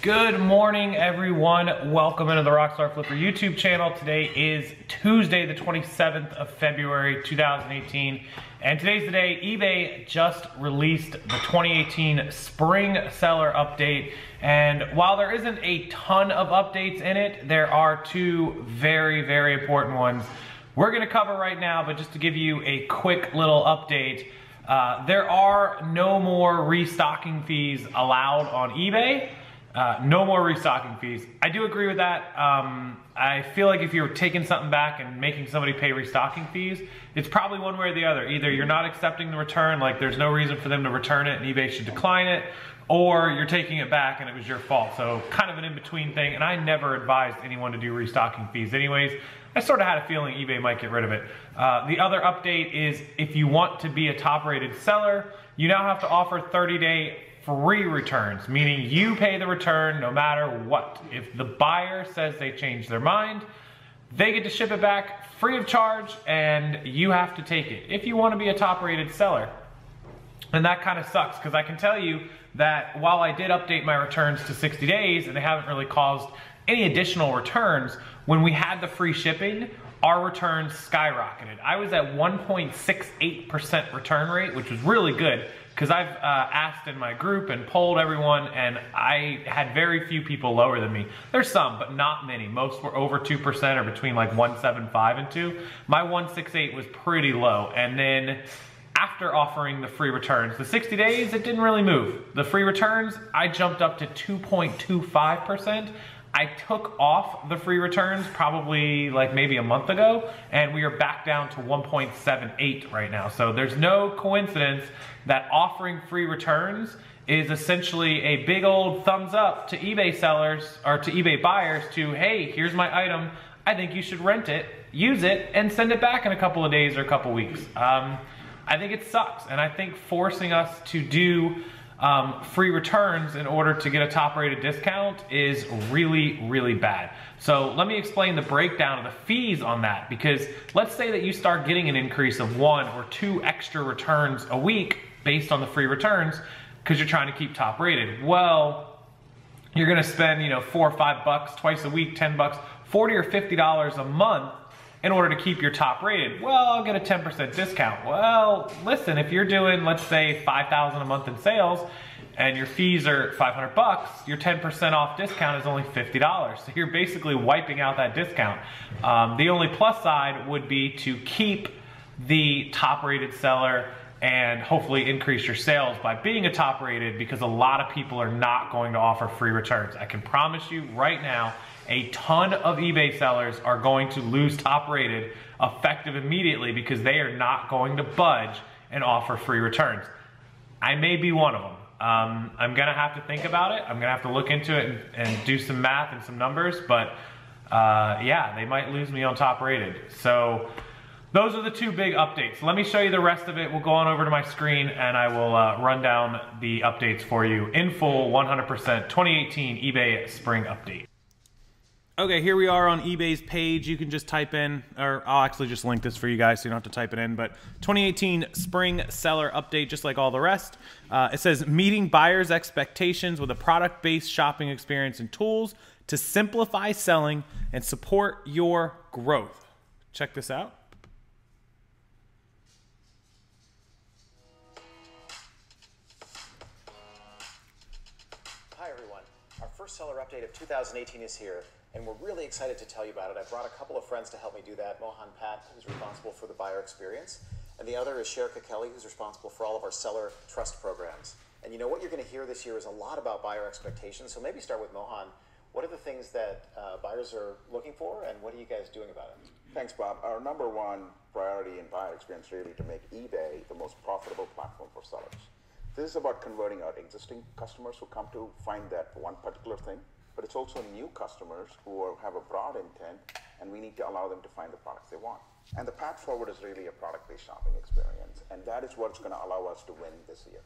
Good morning, everyone. Welcome into the Rockstarflipper YouTube channel. Today is Tuesday, the 27th of February, 2018. And today's the day eBay just released the 2018 Spring Seller Update. And while there isn't a ton of updates in it, there are two very, very important ones we're gonna cover right now. But just to give you a quick little update, there are no more restocking fees allowed on eBay. No more restocking fees. I do agree with that. I feel like if you're taking something back and making somebody pay restocking fees, it's probably one way or the other. Either you're not accepting the return, like there's no reason for them to return it and eBay should decline it, or you're taking it back and it was your fault. So kind of an in-between thing, and I never advised anyone to do restocking fees anyways. I sort of had a feeling eBay might get rid of it. The other update is if you want to be a top-rated seller, you now have to offer 30-day free returns, meaning you pay the return no matter what. If the buyer says they changed their mind, they get to ship it back free of charge and you have to take it if you want to be a top-rated seller. And that kind of sucks because I can tell you that while I did update my returns to 60 days and they haven't really caused any additional returns, when we had the free shipping, our returns skyrocketed. I was at 1.68% return rate, which was really good because I've asked in my group and polled everyone, and I had very few people lower than me. There's some, but not many. Most were over 2% or between like 1.75 and 2. My 1.68 was pretty low. And then after offering the free returns, the 60 days, it didn't really move. The free returns, I jumped up to 2.25%. I took off the free returns probably like maybe a month ago, and we are back down to 1.78 right now. So there's no coincidence that offering free returns is essentially a big old thumbs up to eBay sellers or to eBay buyers to, hey, here's my item. I think you should rent it, use it, and send it back in a couple of days or a couple weeks. I think it sucks, and I think forcing us to do free returns in order to get a top-rated discount is really, really bad. So let me explain the breakdown of the fees on that, because let's say that you start getting an increase of 1 or 2 extra returns a week based on the free returns because you're trying to keep top-rated. Well, you're gonna spend, $4 or $5 twice a week, $10, $40 or $50 a month in order to keep your top rated. Well, I'll get a 10% discount. Well, listen, if you're doing, let's say, $5,000 a month in sales and your fees are $500, your 10% off discount is only $50. So you're basically wiping out that discount. The only plus side would be to keep the top rated seller and hopefully increase your sales by being a top rated, because a lot of people are not going to offer free returns. I can promise you right now, a ton of eBay sellers are going to lose top rated effective immediately because they are not going to budge and offer free returns. I may be one of them. I'm gonna have to think about it. I'm gonna have to look into it and do some math and some numbers, but yeah, they might lose me on top rated. So those are the two big updates. Let me show you the rest of it. We'll go on over to my screen and I will run down the updates for you in full, 100%, 2018 eBay Spring Update. Okay, here we are on eBay's page. You can just type in, or I'll actually just link this for you guys so you don't have to type it in, but 2018 Spring Seller Update, just like all the rest. It says, meeting buyers' expectations with a product-based shopping experience and tools to simplify selling and support your growth. Check this out. Hi everyone, our first seller update of 2018 is here, and we're really excited to tell you about it. I brought a couple of friends to help me do that. Mohan Pat, who's responsible for the buyer experience, and the other is Sherika Kelly, who's responsible for all of our seller trust programs. And what you're going to hear this year is a lot about buyer expectations, so maybe start with Mohan. What are the things that buyers are looking for, and what are you guys doing about it? Thanks, Bob. Our number one priority in buyer experience really to make eBay the most profitable platform for sellers. This is about converting our existing customers who come to find that one particular thing, but it's also new customers who have a broad intent, and we need to allow them to find the products they want. And the path forward is really a product-based shopping experience, and that is what's going to allow us to win this year.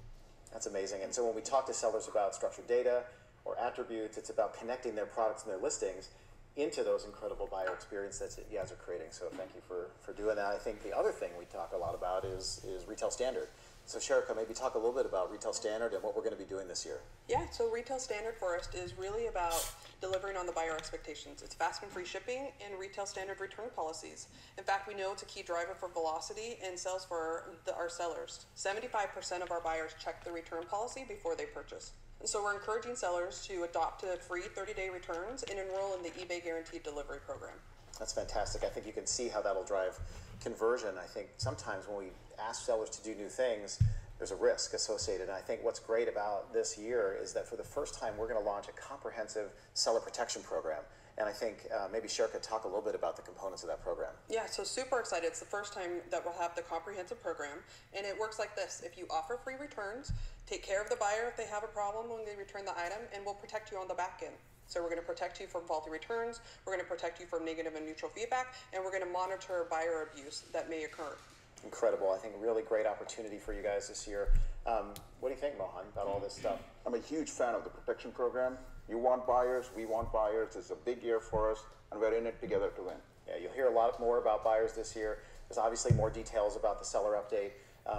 That's amazing. And so when we talk to sellers about structured data or attributes, it's about connecting their products and their listings into those incredible buyer experiences that you guys are creating. So thank you for doing that. I think the other thing we talk a lot about is retail standard. So Sherika, maybe talk a little bit about Retail Standard and what we're going to be doing this year. Yeah, so Retail Standard for us is really about delivering on the buyer expectations. It's fast and free shipping and Retail Standard return policies. In fact, we know it's a key driver for velocity and sales for our sellers. 75% of our buyers check the return policy before they purchase. And so we're encouraging sellers to adopt a free 30-day returns and enroll in the eBay Guaranteed Delivery program. That's fantastic. I think you can see how that'll drive conversion. I think sometimes when we ask sellers to do new things, there's a risk associated. And I think what's great about this year is that for the first time, we're going to launch a comprehensive seller protection program. And I think maybe Sherika talk a little bit about the components of that program. Yeah, so super excited. It's the first time that we'll have the comprehensive program. And it works like this. If you offer free returns, take care of the buyer if they have a problem when they return the item, and we'll protect you on the back end. So we're going to protect you from faulty returns, we're going to protect you from negative and neutral feedback, and we're going to monitor buyer abuse that may occur. Incredible. I think a really great opportunity for you guys this year. What do you think, Mohan, about all this stuff? I'm a huge fan of the protection program. You want buyers, we want buyers. It's a big year for us, and we're in it together to win. Yeah, you'll hear a lot more about buyers this year. There's obviously more details about the seller update,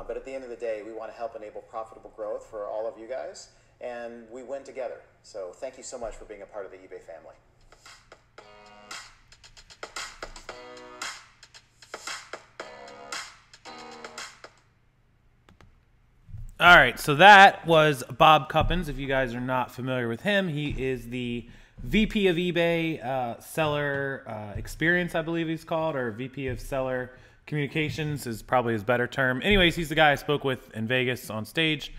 but at the end of the day, we want to help enable profitable growth for all of you guys, and we win together. So thank you so much for being a part of the eBay family. All right, so that was Bob Cuppins. If you guys are not familiar with him, he is the VP of eBay Seller Experience, I believe he's called, or VP of Seller Communications is probably his better term. Anyways, he's the guy I spoke with in Vegas on stage.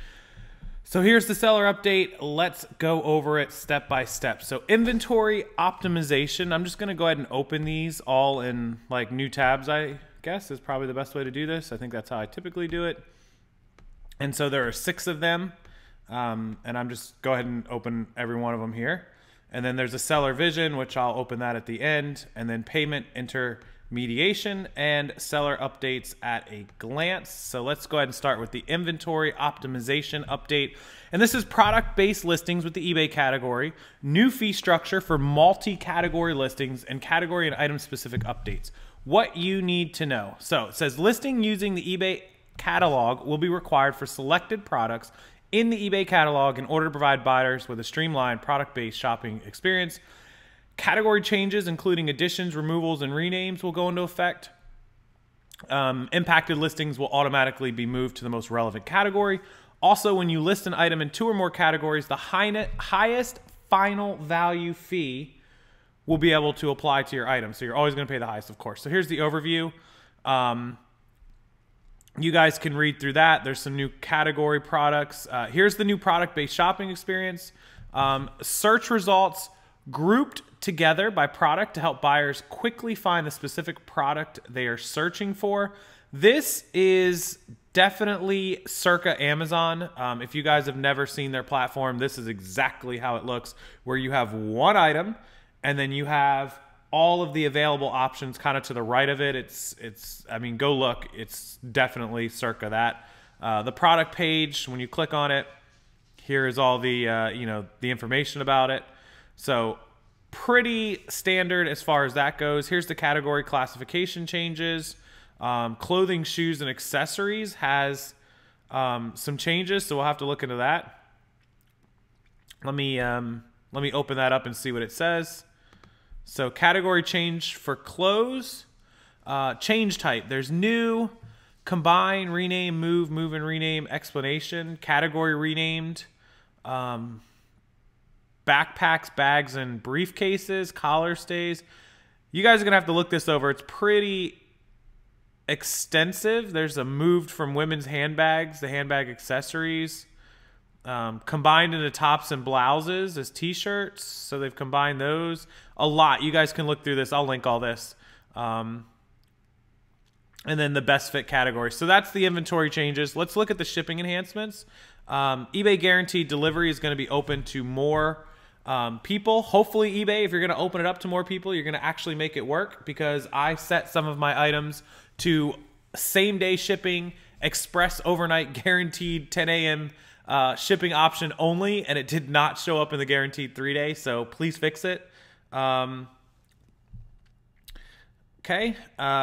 So here's the seller update. Let's go over it step by step. So inventory optimization. I'm just going to go ahead and open these all in like new tabs, I guess, is probably the best way to do this. I think that's how I typically do it. And so there are 6 of them. And I'm just go ahead and open every one of them here. And then there's a seller vision, which I'll open that at the end. And then payment intermediation and seller updates at a glance. So let's go ahead and start with the inventory optimization update. And this is product-based listings with the eBay category, new fee structure for multi-category listings, and category and item-specific updates. What you need to know. So it says listing using the eBay catalog will be required for selected products in the eBay catalog in order to provide buyers with a streamlined product-based shopping experience. Category changes, including additions, removals, and renames, will go into effect. Impacted listings will automatically be moved to the most relevant category. Also, when you list an item in 2 or more categories, the highest final value fee will be able to apply to your item. So you're always going to pay the highest, of course. So here's the overview. You guys can read through that. There's some new category products. Here's the new product-based shopping experience. Search results grouped together by product to help buyers quickly find the specific product they are searching for. This is definitely circa Amazon. If you guys have never seen their platform, this is exactly how it looks, where you have one item and then you have all of the available options kind of to the right of it. I mean, go look. It's definitely circa that. The product page, when you click on it, here is all the, the information about it. So pretty standard as far as that goes. Here's the category classification changes. Clothing, shoes, and accessories has some changes, so we'll have to look into that. Let me open that up and see what it says. So category change for clothes, change type. There's new, combine, rename, move, move and rename, explanation, category renamed, backpacks, bags, and briefcases, collar stays. You guys are going to have to look this over. It's pretty extensive. There's a moved from women's handbags, the handbag accessories, combined into tops and blouses as t-shirts. So they've combined those a lot. You guys can look through this. I'll link all this. And then the best fit category. So that's the inventory changes. Let's look at the shipping enhancements. eBay Guaranteed Delivery is going to be open to more people. Hopefully eBay, if you're going to open it up to more people, you're going to actually make it work, because I set some of my items to same day shipping, express overnight guaranteed 10 a.m. Shipping option only, and it did not show up in the guaranteed 3-day, so please fix it. Okay,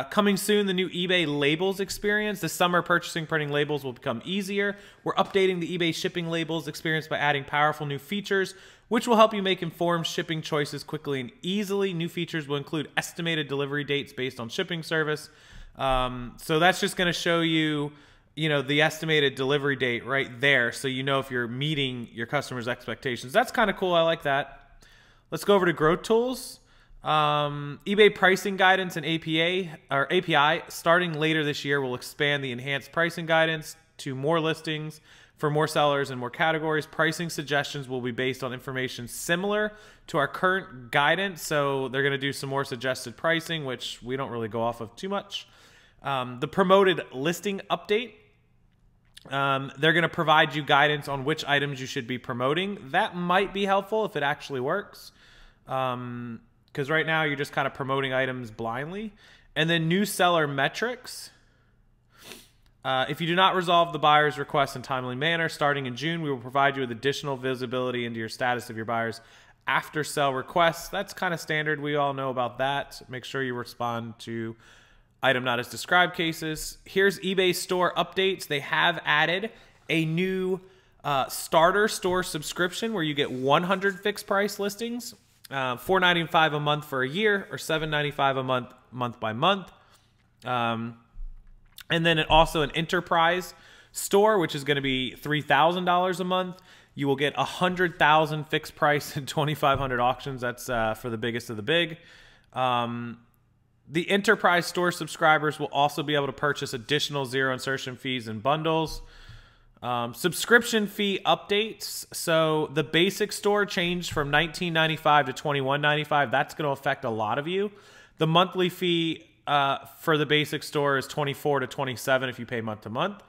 coming soon, the new eBay labels experience. This summer, printing labels will become easier. We're updating the eBay shipping labels experience by adding powerful new features, which will help you make informed shipping choices quickly and easily. New features will include estimated delivery dates based on shipping service. So that's just going to show you, the estimated delivery date right there, so you know if you're meeting your customers' expectations. That's kind of cool. I like that. Let's go over to growth tools. eBay pricing guidance and API starting later this year will expand the enhanced pricing guidance to more listings for more sellers and more categories. Pricing suggestions will be based on information similar to our current guidance, so they're going to do some more suggested pricing, which we don't really go off of too much. The promoted listing update. They're going to provide you guidance on which items you should be promoting. That might be helpful if it actually works. Because right now you're just kind of promoting items blindly. And then new seller metrics. If you do not resolve the buyer's request in a timely manner, starting in June, we will provide you with additional visibility into your status of your buyer's after sell requests. That's kind of standard. We all know about that. Make sure you respond to item not as described cases. Here's eBay store updates. They have added a new starter store subscription where you get 100 fixed price listings. $4.95 a month for a year, or $7.95 a month by month. And then also an enterprise store, which is going to be $3,000 a month. You will get 100,000 fixed price and 2,500 auctions. That's for the biggest of the big. The enterprise store subscribers will also be able to purchase additional zero insertion fees and bundles. Subscription fee updates. So the basic store changed from $19.95 to $21.95. That's going to affect a lot of you. The monthly fee for the basic store is $24 to $27 if you pay month to month.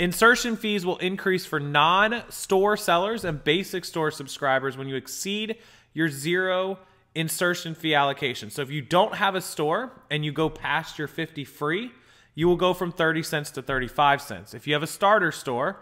Insertion fees will increase for non-store sellers and basic store subscribers when you exceed your zero insertion fee allocation. So if you don't have a store and you go past your 50 free, you will go from 30 cents to 35 cents. If you have a starter store,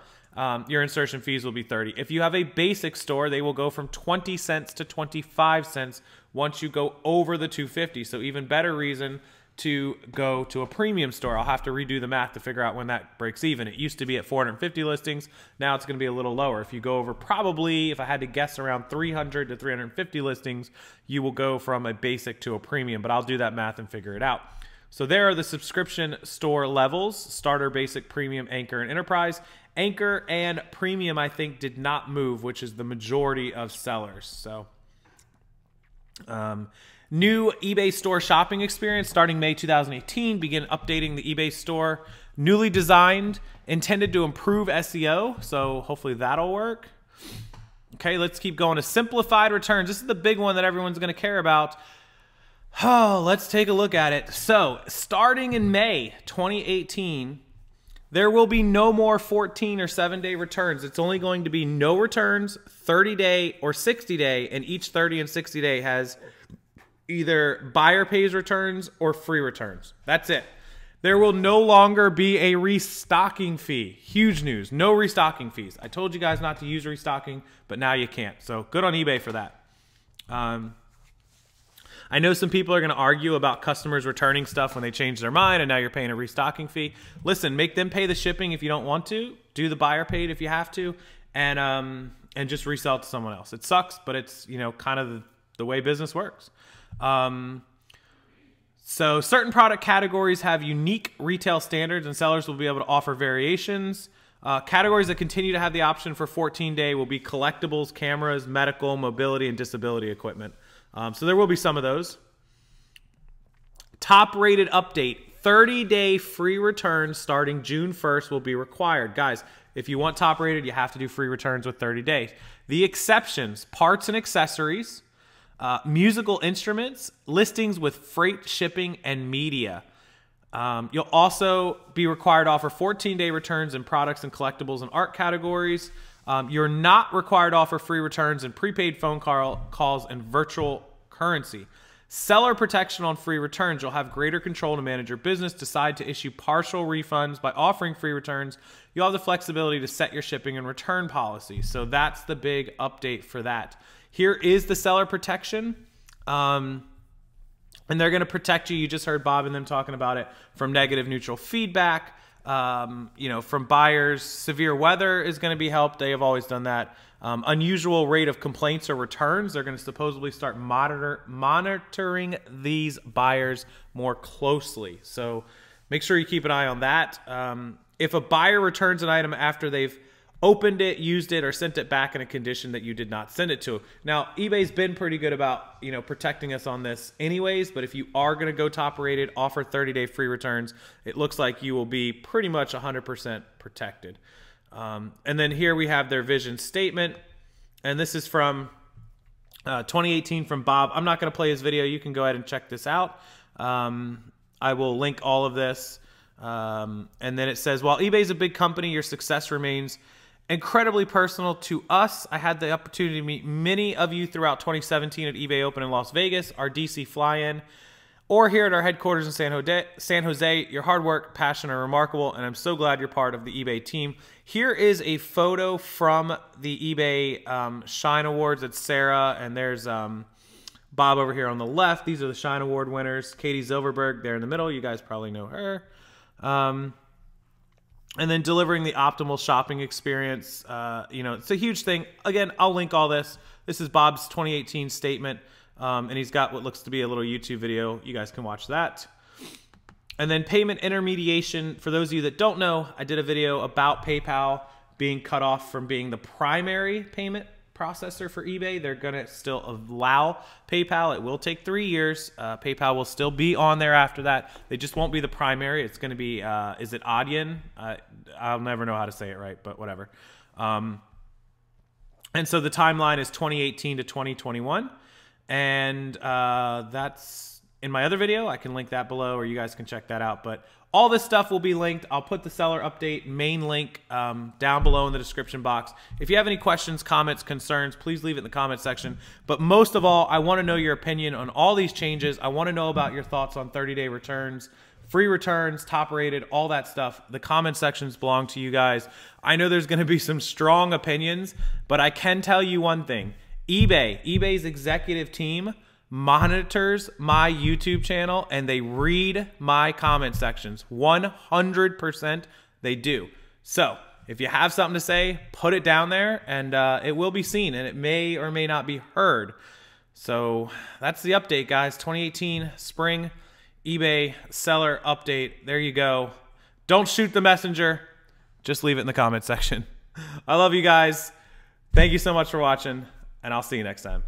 your insertion fees will be 30. If you have a basic store, they will go from 20 cents to 25 cents once you go over the 250. So even better reason to go to a premium store. I'll have to redo the math to figure out when that breaks even. It used to be at 450 listings. Now it's going to be a little lower. If you go over probably, if I had to guess, around 300 to 350 listings, you will go from a basic to a premium. But I'll do that math and figure it out. So there are the subscription store levels: starter, basic, premium, anchor, and enterprise. Anchor and premium, I think, did not move, which is the majority of sellers. So new eBay store shopping experience starting May 2018. Begin updating the eBay store. Newly designed, intended to improve SEO. So hopefully that'll work. Okay, let's keep going to simplified returns. This is the big one that everyone's going to care about. Oh, let's take a look at it. So starting in May 2018, there will be no more 14 or 7-day returns. It's only going to be no returns, 30-day or 60-day, and each 30 and 60-day has either buyer pays returns or free returns. That's it. There will no longer be a restocking fee. Huge news. No restocking fees. I told you guys not to use restocking, but now you can't. So good on eBay for that. I know some people are going to argue about customers returning stuff when they change their mind and now you're paying a restocking fee. Listen, make them pay the shipping if you don't want to. Do the buyer paid if you have to, and just resell it to someone else. It sucks, but it's, kind of the way business works. So certain product categories have unique retail standards and sellers will be able to offer variations. Categories that continue to have the option for 14-day will be collectibles, cameras, medical, mobility, and disability equipment. So there will be some of those. Top rated update. 30-day free returns starting June 1st will be required. Guys, if you want top rated, you have to do free returns with 30 days. The exceptions: parts and accessories, musical instruments, listings with freight, shipping, and media. You'll also be required to offer 14-day returns in products and collectibles and art categories. You're not required to offer free returns in prepaid phone calls and virtual currency. Seller protection on free returns. You'll have greater control to manage your business. Decide to issue partial refunds by offering free returns. You'll have the flexibility to set your shipping and return policy. So that's the big update for that. Here is the seller protection. And they're going to protect you. You just heard Bob and them talking about it, from negative neutral feedback, you know, from buyers. Severe weather is going to be helped. They have always done that. Unusual rate of complaints or returns. They're going to supposedly start monitoring these buyers more closely. So make sure you keep an eye on that. If a buyer returns an item after they've opened it, used it, or sent it back in a condition that you did not send it to. Now, eBay's been pretty good about, you know, protecting us on this anyways, but if you are going to go top rated, offer 30-day free returns, it looks like you will be pretty much 100% protected. And then here we have their vision statement, and this is from 2018 from Bob. I'm not going to play his video. You can go ahead and check this out. I will link all of this. And then it says, while eBay is a big company, your success remains incredibly personal to us. I had the opportunity to meet many of you throughout 2017 at eBay Open in Las Vegas, our DC fly-in, or here at our headquarters in San Jose. Your hard work, passion are remarkable, and I'm so glad you're part of the eBay team. Here is a photo from the eBay Shine Awards. It's Sarah, and there's Bob over here on the left. These are the Shine Award winners. Katie Zilverberg there in the middle. You guys probably know her. And then delivering the optimal shopping experience. You know, it's a huge thing. Again, I'll link all this. This is Bob's 2018 statement. And he's got what looks to be a little YouTube video. You guys can watch that. And then payment intermediation. For those of you that don't know, I did a video about PayPal being cut off from being the primary payment processor for eBay. They're going to still allow PayPal. It will take 3 years. PayPal will still be on there after that. They just won't be the primary. It's going to be, is it Adyen? I'll never know how to say it right, but whatever. And so the timeline is 2018 to 2021. And that's in my other video. I can link that below, or you guys can check that out. But all this stuff will be linked. I'll put the seller update main link down below in the description box. If you have any questions, comments, concerns, please leave it in the comment section. But most of all, I want to know your opinion on all these changes. I want to know about your thoughts on 30-day returns, free returns, top rated, all that stuff. The comment sections belong to you guys. I know there's going to be some strong opinions, but I can tell you one thing. eBay's executive team monitors my YouTube channel, and they read my comment sections. 100% they do. So if you have something to say, put it down there, and it will be seen, and it may or may not be heard. So that's the update, guys. 2018 spring eBay seller update. There you go. Don't shoot the messenger. Just leave it in the comment section. I love you guys. Thank you so much for watching, and I'll see you next time.